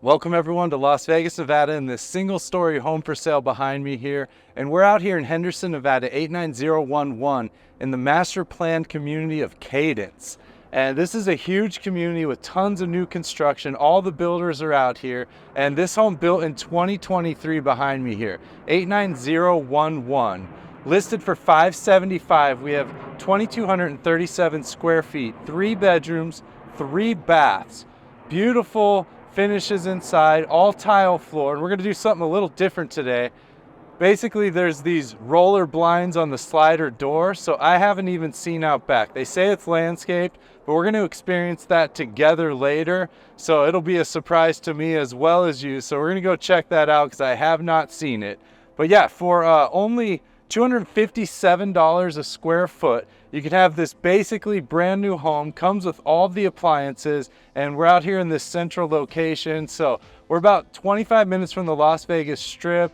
Welcome everyone to Las Vegas, Nevada, in this single-story home for sale behind me here. And we're out here in Henderson, Nevada, 89011 in the master planned community of Cadence. And this is a huge community with tons of new construction. All the builders are out here. And this home built in 2023 behind me here, 89011. Listed for $575. We have 2,237 square feet, 3 bedrooms, 3 baths. Beautiful finishes inside, all tile floor. And we're gonna do something a little different today. Basically, there's these roller blinds on the slider door, so I haven't even seen out back. They say it's landscaped, but we're gonna experience that together later. So it'll be a surprise to me as well as you. So we're gonna go check that out because I have not seen it. But yeah, for only $257 a square foot, you can have this basically brand new home, comes with all the appliances, and we're out here in this central location. So we're about 25 minutes from the Las Vegas Strip,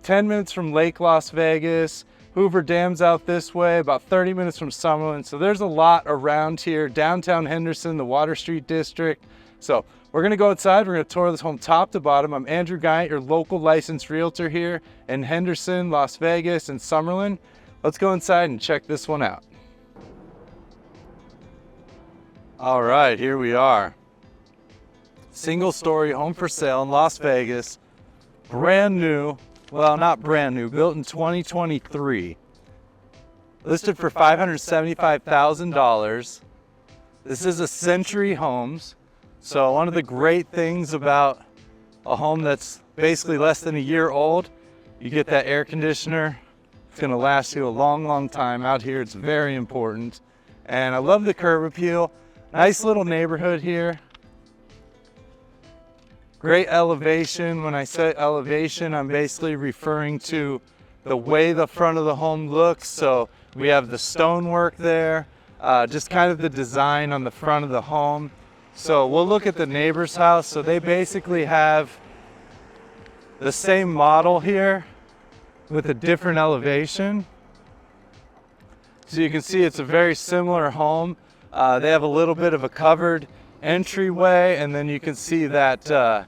10 minutes from Lake Las Vegas, Hoover Dam's out this way, about 30 minutes from Summerlin. So there's a lot around here, downtown Henderson, the Water Street District. So we're gonna go outside, we're gonna tour this home top to bottom. I'm Andrew Guiant, your local licensed realtor here in Henderson, Las Vegas, and Summerlin. Let's go inside and check this one out. All right, here we are. Single story home for sale in Las Vegas. Brand new, well, not brand new, built in 2023. Listed for $575,000. This is a Century Homes. So one of the great things about a home that's basically less than a year old, you get that air conditioner. It's gonna last you a long, long time. Out here, it's very important. And I love the curb appeal. Nice little neighborhood here. Great elevation. When I say elevation, I'm basically referring to the way the front of the home looks. So we have the stonework there, just kind of the design on the front of the home. So we'll look at the neighbor's house. So they basically have the same model here with a different elevation. So you can see it's a very similar home. They have a little bit of a covered entryway, and then you can see that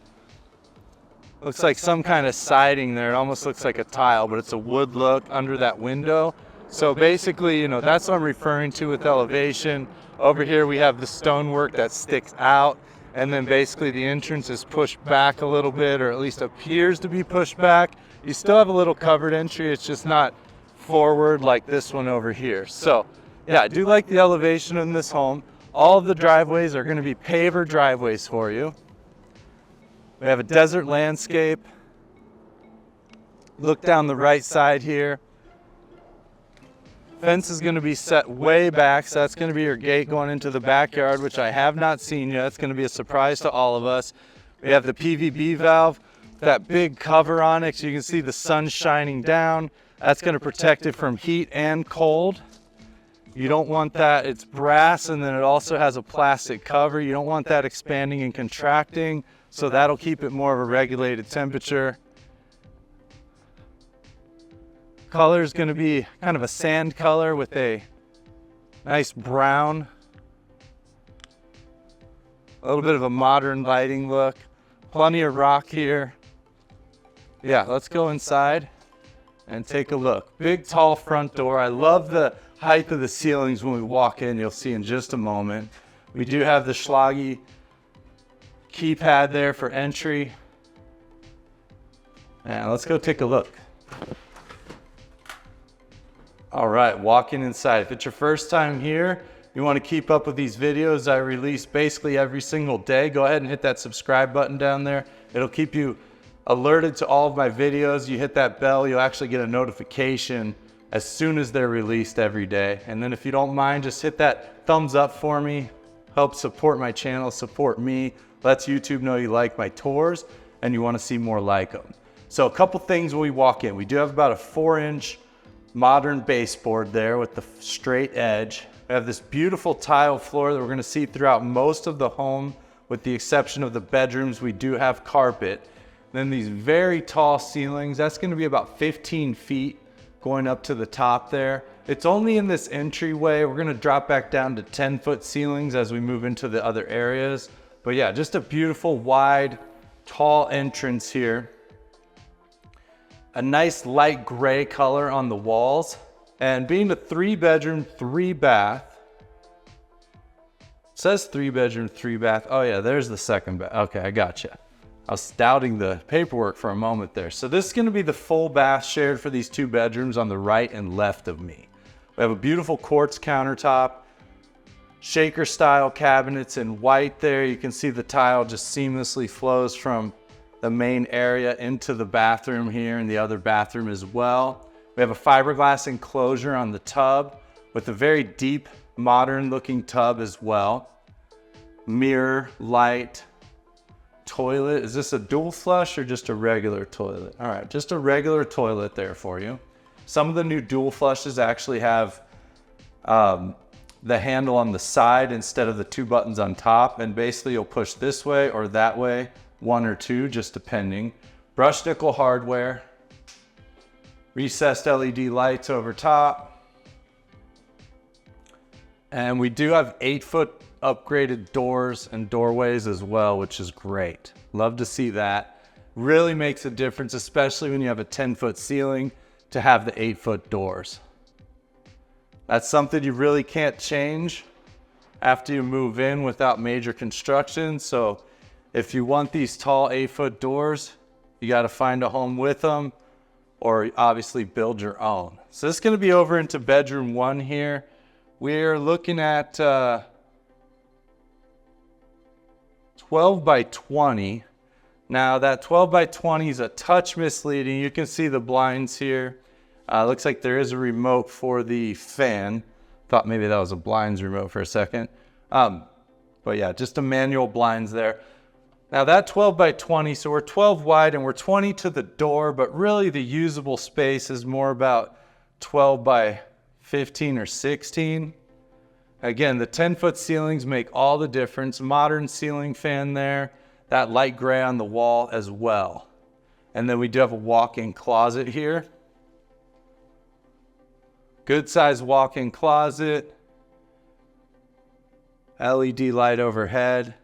looks like some kind of siding there. It almost looks like a tile, but it's a wood look under that window. So basically, you know, that's what I'm referring to with elevation. Over here we have the stonework that sticks out, and then basically the entrance is pushed back a little bit, or at least appears to be pushed back. You still have a little covered entry, it's just not forward like this one over here. So yeah, I do like the elevation in this home. All of the driveways are gonna be paver driveways for you. We have a desert landscape. Look down the right side here. Fence is gonna be set way back, so that's gonna be your gate going into the backyard, which I have not seen yet. It's gonna be a surprise to all of us. We have the PVB valve, that big cover on it, so you can see the sun shining down. That's gonna protect it from heat and cold. You don't want that, it's brass, and then it also has a plastic cover. You don't want that expanding and contracting, so that'll keep it more of a regulated temperature. Color is gonna be kind of a sand color with a nice brown. A little bit of a modern lighting look. Plenty of rock here. Yeah, let's go inside and take a look. Big, tall front door. I love the height of the ceilings when we walk in. You'll see in just a moment. We do have the Schlage keypad there for entry. And let's go take a look. All right, walking inside. If it's your first time here, you want to keep up with these videos I release basically every single day, go ahead and hit that subscribe button down there. It'll keep you alerted to all of my videos. You hit that bell, you'll actually get a notification as soon as they're released every day. And then if you don't mind, just hit that thumbs up for me. Help support my channel, support me. Lets YouTube know you like my tours and you want to see more like them. So a couple things when we walk in. We do have about a 4-inch modern baseboard there with the straight edge. We have this beautiful tile floor that we're going to see throughout most of the home, with the exception of the bedrooms. We do have carpet. Then these very tall ceilings, that's going to be about 15 feet going up to the top there. It's only in this entryway. We're going to drop back down to 10-foot ceilings as we move into the other areas. But yeah, just a beautiful wide tall entrance here. A nice light gray color on the walls. And being a 3-bedroom, 3-bath, says 3-bedroom, 3-bath. Oh yeah, there's the second bath. Okay, I gotcha. I was doubting the paperwork for a moment there. So this is gonna be the full bath shared for these 2 bedrooms on the right and left of me. We have a beautiful quartz countertop, shaker style cabinets in white there. You can see the tile just seamlessly flows from the main area into the bathroom here and the other bathroom as well. We have a fiberglass enclosure on the tub with a very deep, modern looking tub as well. Mirror, light, toilet. Is this a dual flush or just a regular toilet? All right, just a regular toilet there for you. Some of the new dual flushes actually have the handle on the side instead of the 2 buttons on top, and basically you'll push this way or that way, 1 or 2, just depending. Brushed nickel hardware, recessed LED lights over top, and we do have 8-foot upgraded doors and doorways as well, which is great. Love to see that. Really makes a difference, especially when you have a 10-foot ceiling, to have the 8-foot doors. That's something you really can't change after you move in without major construction. So if you want these tall 8-foot doors, you got to find a home with them or obviously build your own. So this is going to be over into bedroom 1 here. We're looking at 12 by 20. Now that 12 by 20 is a touch misleading. You can see the blinds here. Looks like there is a remote for the fan. Thought maybe that was a blinds remote for a second. But yeah, just a manual blinds there. Now that 12 by 20, so we're 12 wide and we're 20 to the door, but really the usable space is more about 12 by 15 or 16. Again, the 10-foot ceilings make all the difference. Modern ceiling fan there, that light gray on the wall as well. And then we do have a walk-in closet here. Good size walk-in closet. LED light overhead.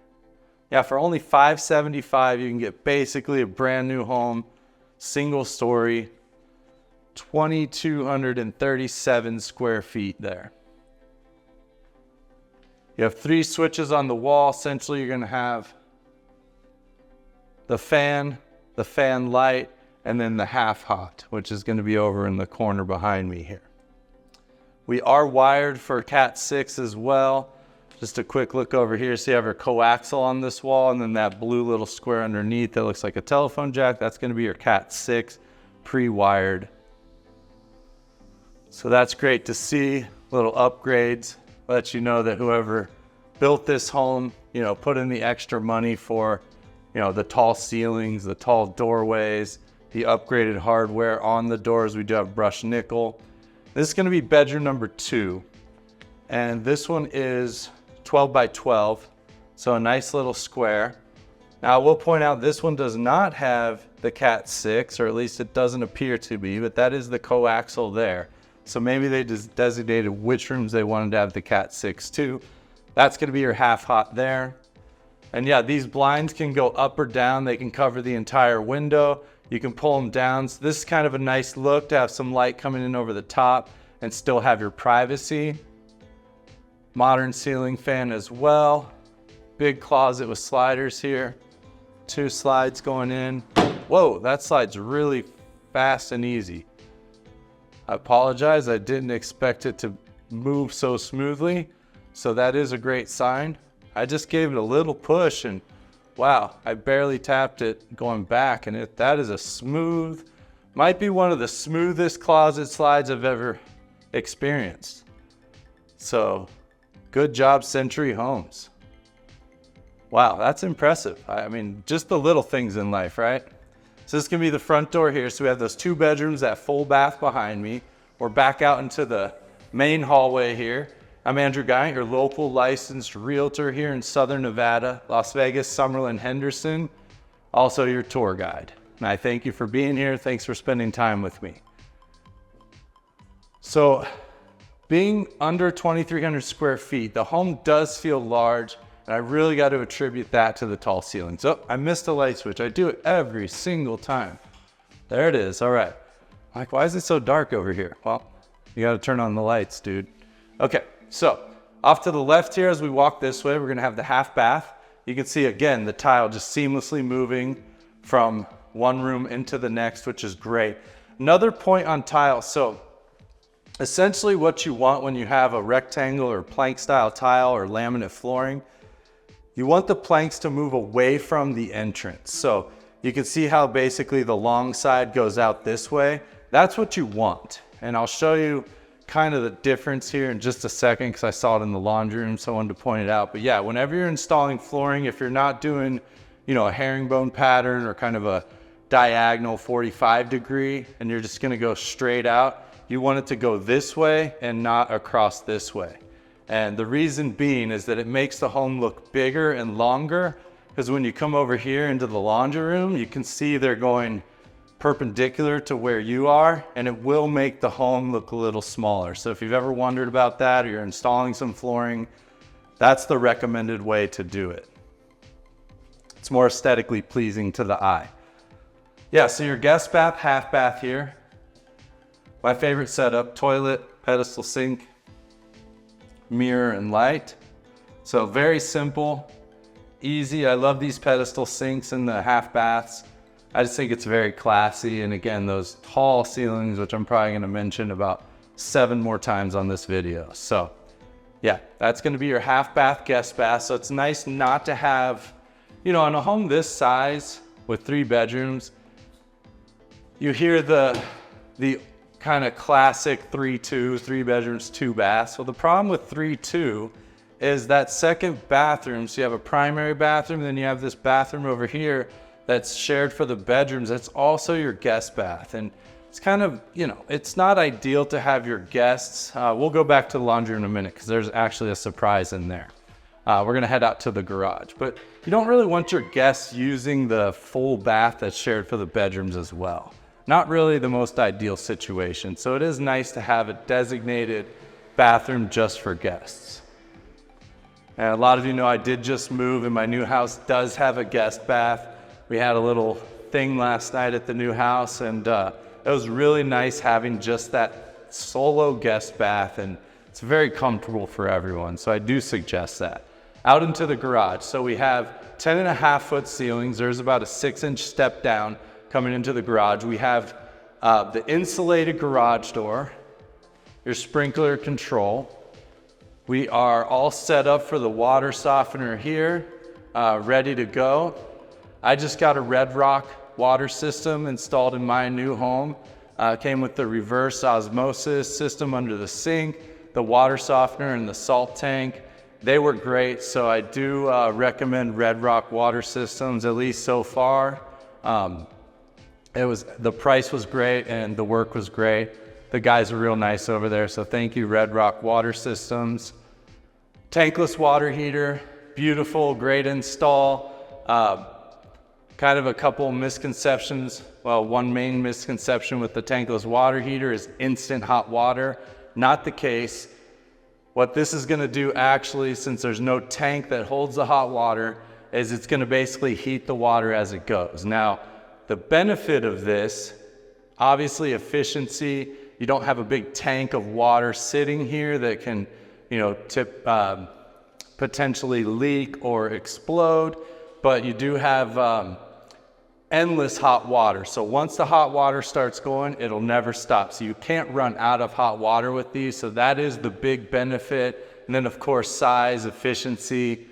Yeah, for only $575, you can get basically a brand new home, single story, 2,237 square feet there. You have 3 switches on the wall. Essentially, you're gonna have the fan light, and then the half hot, which is gonna be over in the corner behind me here. We are wired for Cat 6 as well. Just a quick look over here. So you have your coaxial on this wall, and then that blue little square underneath that looks like a telephone jack. That's gonna be your Cat 6 pre-wired. So that's great to see. Little upgrades. Let you know that whoever built this home, you know, put in the extra money for, you know, the tall ceilings, the tall doorways, the upgraded hardware on the doors. We do have brushed nickel. This is going to be bedroom number 2, and this one is 12 by 12, so a nice little square. Now I will point out this one does not have the Cat 6, or at least it doesn't appear to be, but that is the coaxial there. So maybe they just designated which rooms they wanted to have the Cat 6 to. That's going to be your half hot there. And yeah, these blinds can go up or down. They can cover the entire window. You can pull them down. So this is kind of a nice look to have some light coming in over the top and still have your privacy. Modern ceiling fan as well. Big closet with sliders here. 2 slides going in. Whoa, that slide's really fast and easy. I apologize, I didn't expect it to move so smoothly. So that is a great sign. I just gave it a little push and wow, I barely tapped it going back, and that is a smooth, might be one of the smoothest closet slides I've ever experienced. So good job, Century Homes. Wow, that's impressive. I mean, just the little things in life, right? So this is gonna be the front door here. So we have those 2 bedrooms, that full bath behind me. We're back out into the main hallway here. I'm Andrew Guiant, your local licensed realtor here in Southern Nevada, Las Vegas, Summerlin, Henderson, also your tour guide. And I thank you for being here. Thanks for spending time with me. So being under 2,300 square feet, the home does feel large. And I really got to attribute that to the tall ceilings. Oh, I missed a light switch. I do it every single time. There it is. All right. Like, why is it so dark over here? Well, you got to turn on the lights, dude. Okay, so off to the left here as we walk this way, we're going to have the half bath. You can see, again, the tile just seamlessly moving from one room into the next, which is great. Another point on tile. So essentially what you want when you have a rectangle or plank style tile or laminate flooring, you want the planks to move away from the entrance. So you can see how basically the long side goes out this way. That's what you want. And I'll show you kind of the difference here in just a second because I saw it in the laundry room, so I wanted to point it out. But yeah, whenever you're installing flooring, if you're not doing, you know, a herringbone pattern or kind of a diagonal 45 degree and you're just gonna go straight out, you want it to go this way and not across this way. And the reason being is that it makes the home look bigger and longer, because when you come over here into the laundry room, you can see they're going perpendicular to where you are, and it will make the home look a little smaller. So if you've ever wondered about that or you're installing some flooring, that's the recommended way to do it. It's more aesthetically pleasing to the eye. Yeah, so your guest bath, half bath here. My favorite setup: toilet, pedestal sink, mirror, and light. So very simple, easy. I love these pedestal sinks in the half baths. I just think it's very classy. And again, those tall ceilings, which I'm probably going to mention about 7 more times on this video. So yeah, that's going to be your half bath guest bath. So it's nice not to have, you know, in a home this size with 3 bedrooms, you hear the kind of classic 3-2, 3 bedrooms, 2 baths. Well, the problem with 3-2 is that second bathroom. So you have a primary bathroom, then you have this bathroom over here that's shared for the bedrooms. That's also your guest bath. And it's kind of, you know, it's not ideal to have your guests. We'll go back to the laundry in a minute because there's actually a surprise in there. We're gonna head out to the garage, but you don't really want your guests using the full bath that's shared for the bedrooms as well. Not really the most ideal situation. So it is nice to have a designated bathroom just for guests. And a lot of you know I did just move, and my new house does have a guest bath. We had a little thing last night at the new house, and it was really nice having just that solo guest bath, and it's very comfortable for everyone. So I do suggest that. Out into the garage. So we have 10.5-foot ceilings. There's about a 6-inch step down coming into the garage. We have the insulated garage door, your sprinkler control. We are all set up for the water softener here, ready to go. I just got a Red Rock water system installed in my new home. Came with the reverse osmosis system under the sink, the water softener, and the salt tank. They were great, so I do recommend Red Rock water systems, at least so far. The price was great and the work was great. The guys are real nice over there, so thank you, Red Rock water systems. Tankless water heater, beautiful, great install. Kind of a couple misconceptions. Well, one main misconception with the tankless water heater is instant hot water. Not the case. What this is gonna do actually, since there's no tank that holds the hot water, is it's gonna basically heat the water as it goes. Now, the benefit of this, obviously efficiency. You don't have a big tank of water sitting here that can, you know, potentially leak or explode, but you do have endless hot water. So once the hot water starts going, it'll never stop. So you can't run out of hot water with these. So that is the big benefit. And then of course, size, efficiency.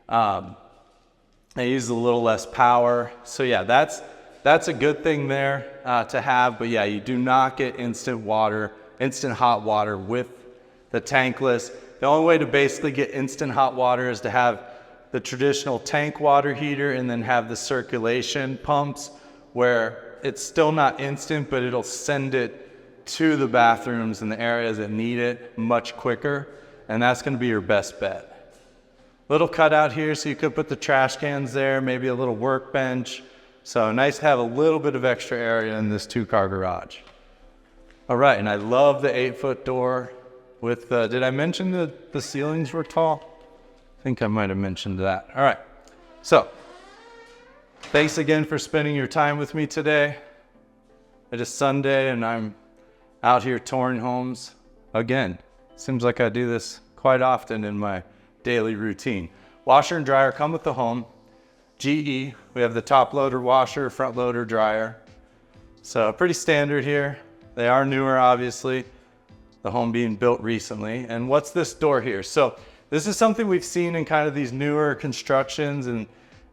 They use a little less power. So yeah, that's a good thing there to have. But yeah, you do not get instant hot water with the tankless. The only way to basically get instant hot water is to have the traditional tank water heater and then have the circulation pumps where it's still not instant, but it'll send it to the bathrooms and the areas that need it much quicker. And that's gonna be your best bet. Little cutout here so you could put the trash cans there, maybe a little workbench. So nice to have a little bit of extra area in this 2-car garage. All right, and I love the 8-foot door with, did I mention the ceilings were tall? I think I might have mentioned that. All right, so thanks again for spending your time with me today. It is Sunday and I'm out here touring homes again. Seems like I do this quite often in my daily routine. Washer and dryer come with the home. GE, we have the top loader washer, front loader dryer. So pretty standard here. They are newer, obviously, the home being built recently. And what's this door here? So this is something we've seen in kind of these newer constructions, and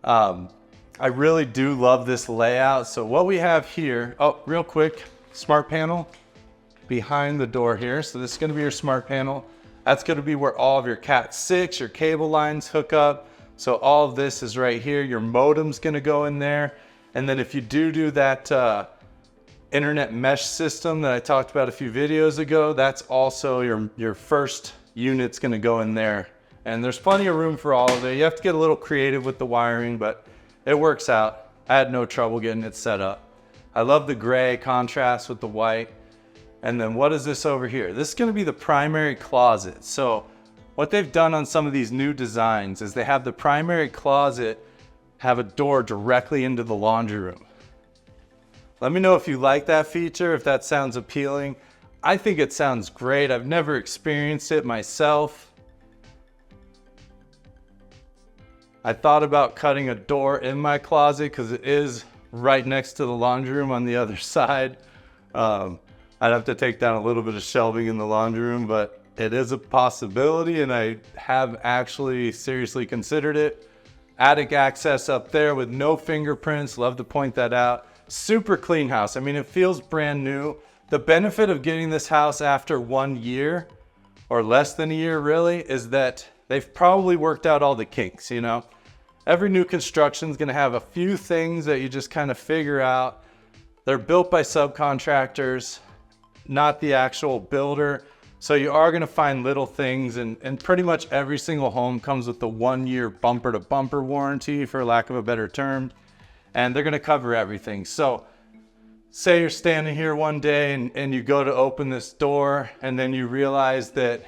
I really do love this layout. So what we have here, oh, real quick, smart panel behind the door here. So this is gonna be your smart panel. That's gonna be where all of your Cat 6, your cable lines hook up. So all of this is right here. Your modem's gonna go in there. And then if you do that internet mesh system that I talked about a few videos ago, that's also your first unit's gonna go in there. And there's plenty of room for all of it. You have to get a little creative with the wiring, but it works out. I had no trouble getting it set up. I love the gray contrast with the white. And then what is this over here? This is gonna be the primary closet. So what they've done on some of these new designs is they have the primary closet have a door directly into the laundry room. Let me know if you like that feature, if that sounds appealing. I think it sounds great. I've never experienced it myself. I thought about cutting a door in my closet because it is right next to the laundry room on the other side. I'd have to take down a little bit of shelving in the laundry room, but it is a possibility and I have actually seriously considered it. Attic access up there with no fingerprints, love to point that out. Super clean house. I mean, it feels brand new. The benefit of getting this house after 1 year or less than a year really is that they've probably worked out all the kinks, you know? Every new construction is gonna have a few things that you just kind of figure out. They're built by subcontractors, not the actual builder. So you are gonna find little things, and pretty much every single home comes with the 1 year bumper to bumper warranty, for lack of a better term. And they're gonna cover everything. So say you're standing here one day and you go to open this door and then you realize that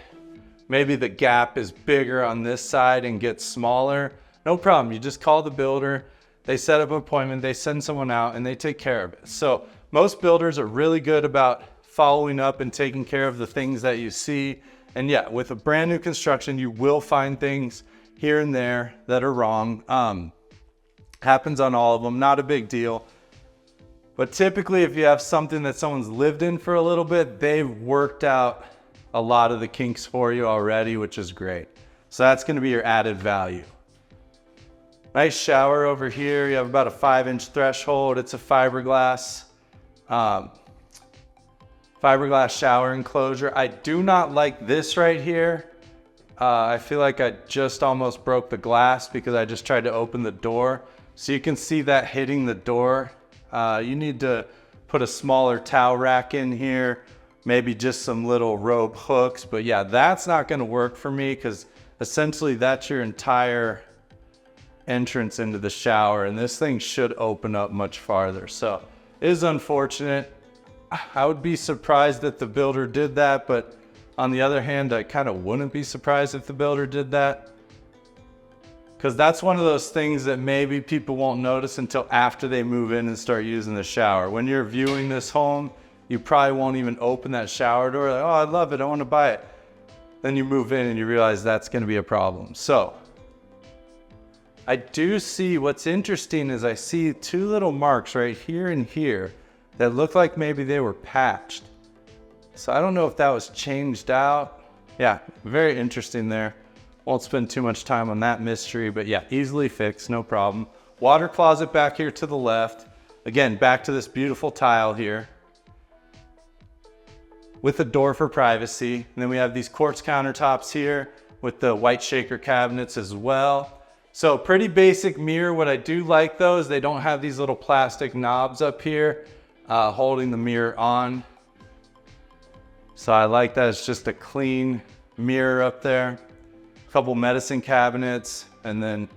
maybe the gap is bigger on this side and gets smaller. No problem, you just call the builder, they set up an appointment, they send someone out and they take care of it. So most builders are really good about following up and taking care of the things that you see. And yeah, with a brand new construction, you will find things here and there that are wrong. Happens on all of them, not a big deal. But typically if you have something that someone's lived in for a little bit, they've worked out a lot of the kinks for you already, which is great. So that's gonna be your added value. Nice shower over here. You have about a 5-inch threshold. It's a fiberglass shower enclosure. I do not like this right here. I feel like I just almost broke the glass because I just tried to open the door. So you can see that hitting the door. You need to put a smaller towel rack in here, maybe just some little rope hooks. But yeah, that's not gonna work for me because essentially that's your entire entrance into the shower, and this thing should open up much farther. So it is unfortunate. I would be surprised that the builder did that, but on the other hand, I kind of wouldn't be surprised if the builder did that. Because that's one of those things that maybe people won't notice until after they move in and start using the shower. When you're viewing this home, you probably won't even open that shower door. Like, oh, I love it, I want to buy it. Then you move in and you realize that's going to be a problem. So I do see, what's interesting is I see two little marks right here and here that look like maybe they were patched. So I don't know if that was changed out. Yeah, very interesting there. Won't spend too much time on that mystery, but yeah, easily fixed, no problem. Water closet back here to the left. Again, back to this beautiful tile here with a door for privacy. And then we have these quartz countertops here with the white shaker cabinets as well. So pretty basic mirror. What I do like though is they don't have these little plastic knobs up here holding the mirror on. So I like that. It's just a clean mirror up there. A couple medicine cabinets, and then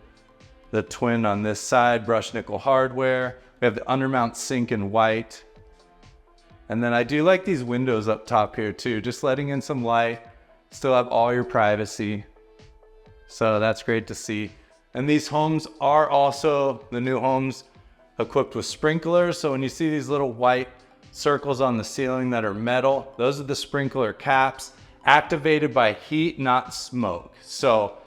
the twin on this side, brushed nickel hardware. We have the undermount sink in white. And then I do like these windows up top here too, just letting in some light. Still have all your privacy. So that's great to see. And these homes are also, the new homes, equipped with sprinklers. So when you see these little white circles on the ceiling that are metal, those are the sprinkler caps, activated by heat, not smoke. So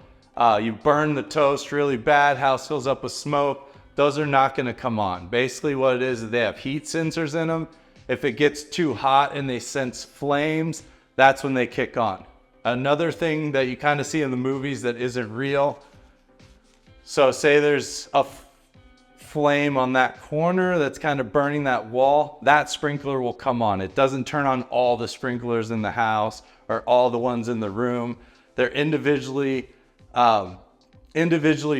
you burn the toast really bad, house fills up with smoke, those are not gonna come on. Basically what it is they have heat sensors in them. If it gets too hot and they sense flames, that's when they kick on. Another thing that you kind of see in the movies that isn't real, so say there's a flame on that corner that's kind of burning that wall, that sprinkler will come on. It doesn't turn on all the sprinklers in the house or all the ones in the room. They're individually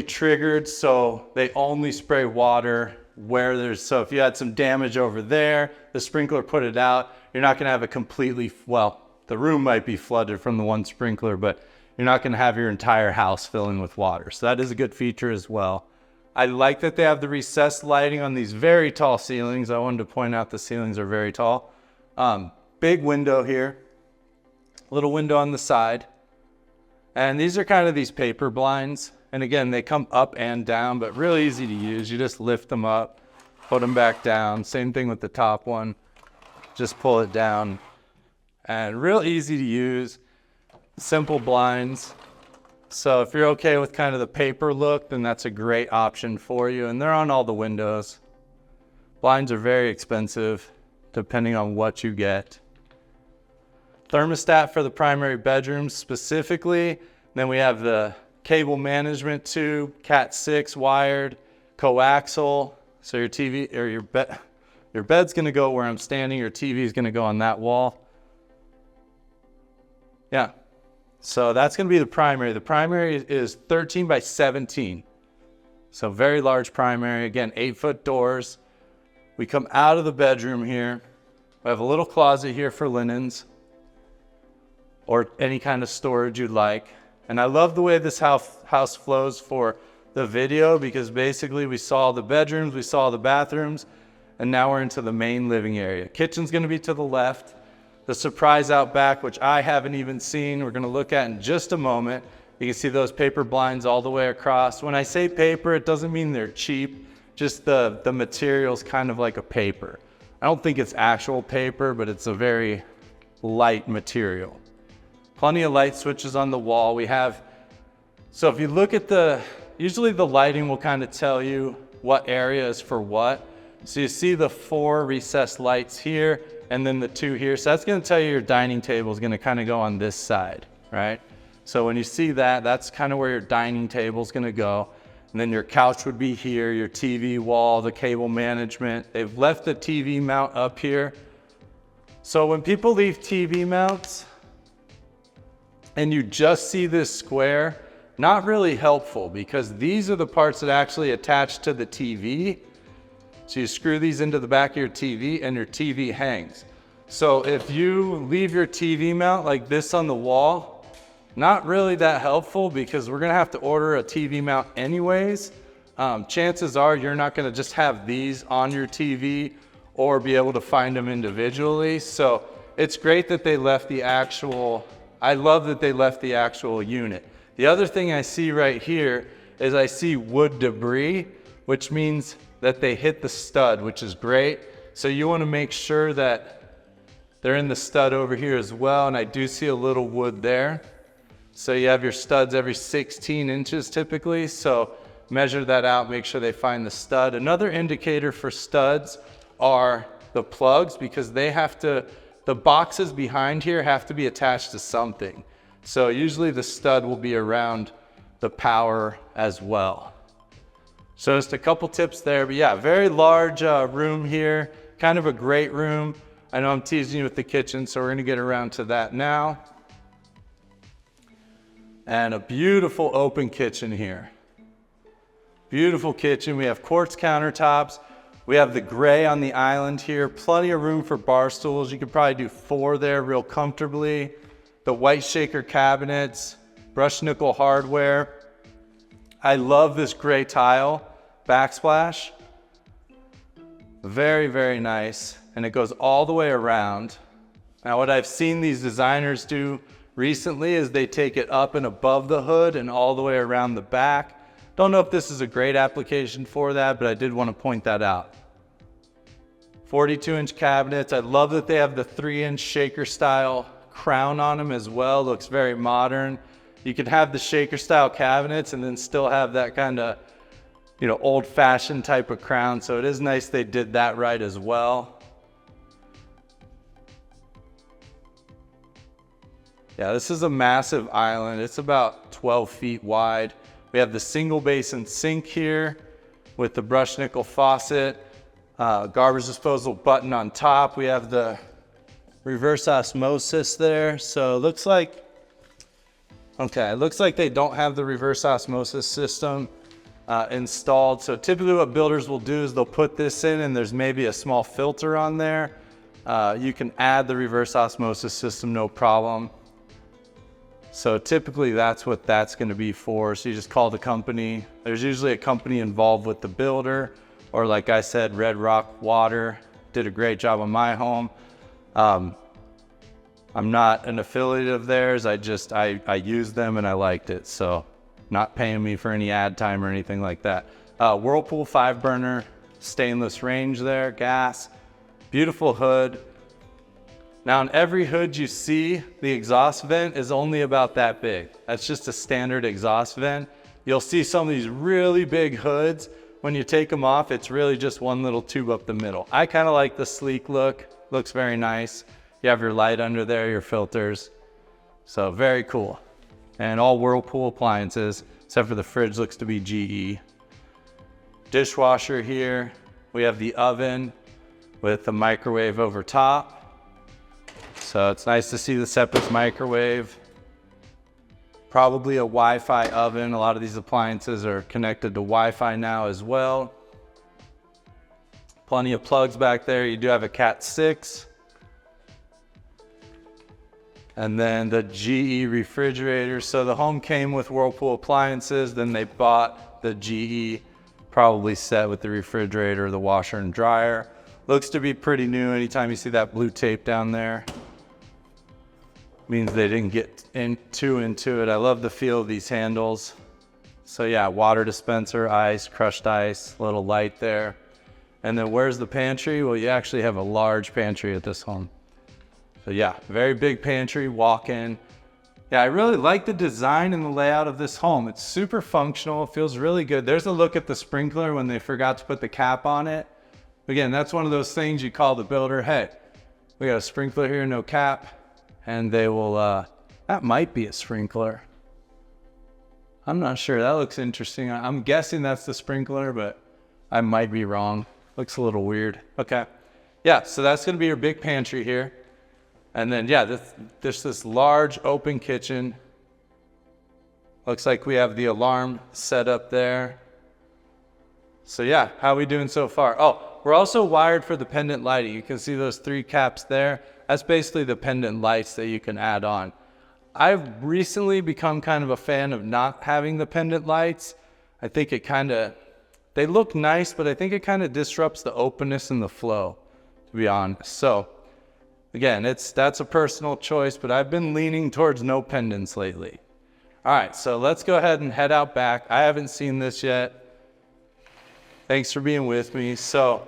triggered, so they only spray water where there's, so if you had some damage over there, the sprinkler put it out. You're not gonna have a completely, well, the room might be flooded from the one sprinkler, but you're not gonna have your entire house filling with water. So that is a good feature as well. I like that they have the recessed lighting on these very tall ceilings. I wanted to point out the ceilings are very tall. Big window here, little window on the side. And these are kind of these paper blinds. And again, they come up and down, but really easy to use. You just lift them up, put them back down. Same thing with the top one. Just pull it down. And real easy to use, simple blinds. So if you're okay with kind of the paper look, then that's a great option for you. And they're on all the windows. Blinds are very expensive, depending on what you get. Thermostat for the primary bedrooms specifically. Then we have the cable management tube, Cat 6 wired, coaxial. So your TV or your bed's gonna go where I'm standing, your TV is gonna go on that wall. Yeah, so that's gonna be the primary. The primary is 13 by 17. So very large primary, again, 8-foot doors. We come out of the bedroom here. We have a little closet here for linens or any kind of storage you'd like. And I love the way this house flows for the video, because basically we saw the bedrooms, we saw the bathrooms, and now we're into the main living area. Kitchen's gonna be to the left. The surprise out back, which I haven't even seen, we're gonna look at in just a moment. You can see those paper blinds all the way across. When I say paper, it doesn't mean they're cheap, just the material's kind of like a paper. I don't think it's actual paper, but it's a very light material. Plenty of light switches on the wall. We have, so if you look at usually the lighting will kind of tell you what area is for what. So you see the 4 recessed lights here and then the 2 here. So that's gonna tell you your dining table is gonna kind of go on this side, right? So when you see that, that's kind of where your dining table is gonna go. And then your couch would be here, your TV wall, the cable management. They've left the TV mount up here. So when people leave TV mounts, and you just see this square, not really helpful, because these are the parts that actually attach to the TV. So you screw these into the back of your TV and your TV hangs. So if you leave your TV mount like this on the wall, not really that helpful, because we're gonna have to order a TV mount anyways. Chances are you're not gonna just have these on your TV or be able to find them individually. So it's great that they left the actual, I love that they left the actual unit. The other thing I see right here is I see wood debris, which means that they hit the stud, which is great. So you wanna make sure that they're in the stud over here as well. And I do see a little wood there. So you have your studs every 16 inches typically. So measure that out, make sure they find the stud. Another indicator for studs are the plugs, because they have to, the boxes behind here have to be attached to something. So usually the stud will be around the power as well. So just a couple tips there, but yeah, very large room here, kind of a great room. I know I'm teasing you with the kitchen, so we're gonna get around to that now. And a beautiful open kitchen here. Beautiful kitchen. We have quartz countertops. We have the gray on the island here. Plenty of room for bar stools. You could probably do 4 there real comfortably. The white shaker cabinets, brushed nickel hardware. I love this gray tile backsplash. Very, very nice. And it goes all the way around. Now what I've seen these designers do recently is they take it up and above the hood and all the way around the back. Don't know if this is a great application for that, but I did want to point that out. 42-inch cabinets. I love that they have the 3-inch shaker style crown on them as well. Looks very modern. You can have the shaker style cabinets and then still have that kind of, you know, old fashioned type of crown. So it is nice they did that right as well. Yeah, this is a massive island. It's about 12 feet wide. We have the single basin sink here with the brushed nickel faucet, garbage disposal button on top. We have the reverse osmosis there. So it looks like, okay, it looks like they don't have the reverse osmosis system installed. So typically what builders will do is they'll put this in and there's maybe a small filter on there. You can add the reverse osmosis system, no problem. So typically that's what that's going to be for. So you just call the company. There's usually a company involved with the builder, or like I said, Red Rock Water did a great job on my home. I'm not an affiliate of theirs. I used them and I liked it. So not paying me for any ad time or anything like that. Whirlpool 5-burner stainless range there, gas, beautiful hood. Now on every hood you see, the exhaust vent is only about that big. That's just a standard exhaust vent. You'll see some of these really big hoods. When you take them off, it's really just one little tube up the middle. I kind of like the sleek look. Looks very nice. You have your light under there, your filters. So very cool. And all Whirlpool appliances, except for the fridge looks to be GE. Dishwasher here. We have the oven with the microwave over top. So it's nice to see the separate microwave. Probably a Wi-Fi oven. A lot of these appliances are connected to Wi-Fi now as well. Plenty of plugs back there. You do have a Cat 6. And then the GE refrigerator. So the home came with Whirlpool appliances, then they bought the GE probably set with the refrigerator, the washer and dryer. Looks to be pretty new. Anytime you see that blue tape down there, means they didn't get too into it. I love the feel of these handles. So yeah, water dispenser, ice, crushed ice, little light there. And then where's the pantry? Well, you actually have a large pantry at this home. So yeah, very big pantry, walk-in. Yeah, I really like the design and the layout of this home. It's super functional, it feels really good. There's a look at the sprinkler when they forgot to put the cap on it. Again, that's one of those things you call the builder, hey, we got a sprinkler here, no cap. And they will, that might be a sprinkler. I'm not sure, that looks interesting. I'm guessing that's the sprinkler, but I might be wrong. Looks a little weird. Okay, yeah, so that's gonna be your big pantry here. And then, yeah, there's this large open kitchen. Looks like we have the alarm set up there. So yeah, how are we doing so far? Oh, we're also wired for the pendant lighting. You can see those 3 caps there. That's basically the pendant lights that you can add on. I've recently become kind of a fan of not having the pendant lights. I think they look nice, but I think it kind of disrupts the openness and the flow, to be honest. So again, that's a personal choice, but I've been leaning towards no pendants lately. All right, so let's go ahead and head out back. I haven't seen this yet. Thanks for being with me. So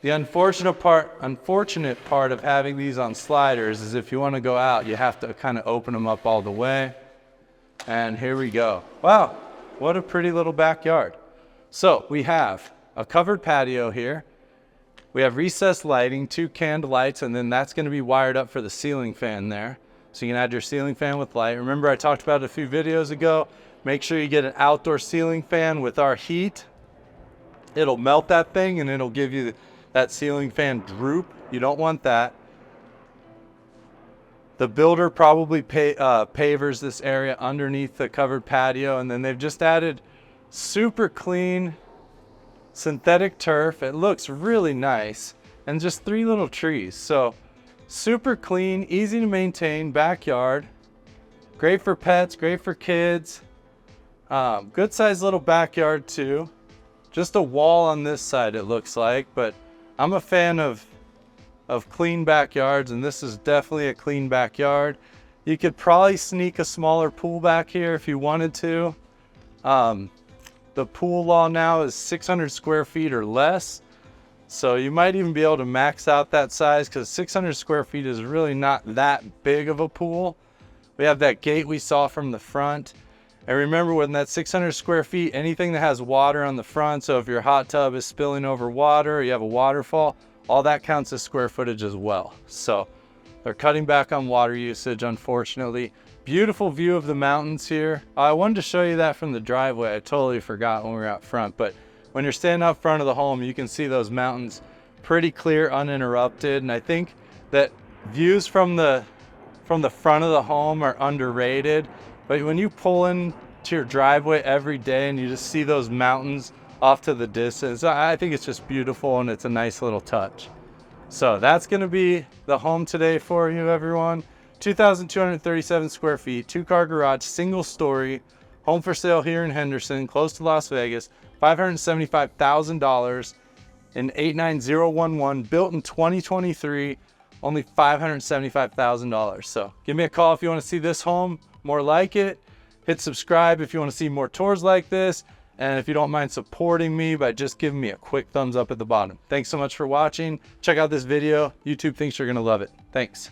the unfortunate part of having these on sliders is if you want to go out, you have to kind of open them up all the way. And here we go. Wow, what a pretty little backyard. So we have a covered patio here. We have recessed lighting, 2 canned lights, and then that's going to be wired up for the ceiling fan there. So you can add your ceiling fan with light. Remember I talked about it a few videos ago. Make sure you get an outdoor ceiling fan with our heat. It'll melt that thing and it'll give you that ceiling fan droop. You don't want that. The builder probably pavers this area underneath the covered patio, and then they've just added super clean synthetic turf. It looks really nice, and just 3 little trees. So super clean, easy to maintain backyard. Great for pets, great for kids. Good sized little backyard too. Just a wall on this side it looks like, but I'm a fan of clean backyards, and this is definitely a clean backyard. You could probably sneak a smaller pool back here if you wanted to. The pool law now is 600 square feet or less. So you might even be able to max out that size, because 600 square feet is really not that big of a pool. We have that gate we saw from the front. And remember, with that 600 square feet, anything that has water on the front, so if your hot tub is spilling over water, or you have a waterfall, all that counts as square footage as well. So they're cutting back on water usage, unfortunately. Beautiful view of the mountains here. I wanted to show you that from the driveway. I totally forgot when we were out front, but when you're standing out front of the home, you can see those mountains pretty clear, uninterrupted. And I think that views from the front of the home are underrated. But when you pull in to your driveway every day and you just see those mountains off to the distance, I think it's just beautiful, and it's a nice little touch. So that's gonna be the home today for you, everyone. 2,237 square feet, 2-car garage, single story, home for sale here in Henderson, close to Las Vegas, $575,000 in 89011, built in 2023, only $575,000. So give me a call if you want to see this home, more like it. Hit subscribe if you want to see more tours like this. And if you don't mind supporting me by just giving me a quick thumbs up at the bottom. Thanks so much for watching. Check out this video. YouTube thinks you're going to love it. Thanks.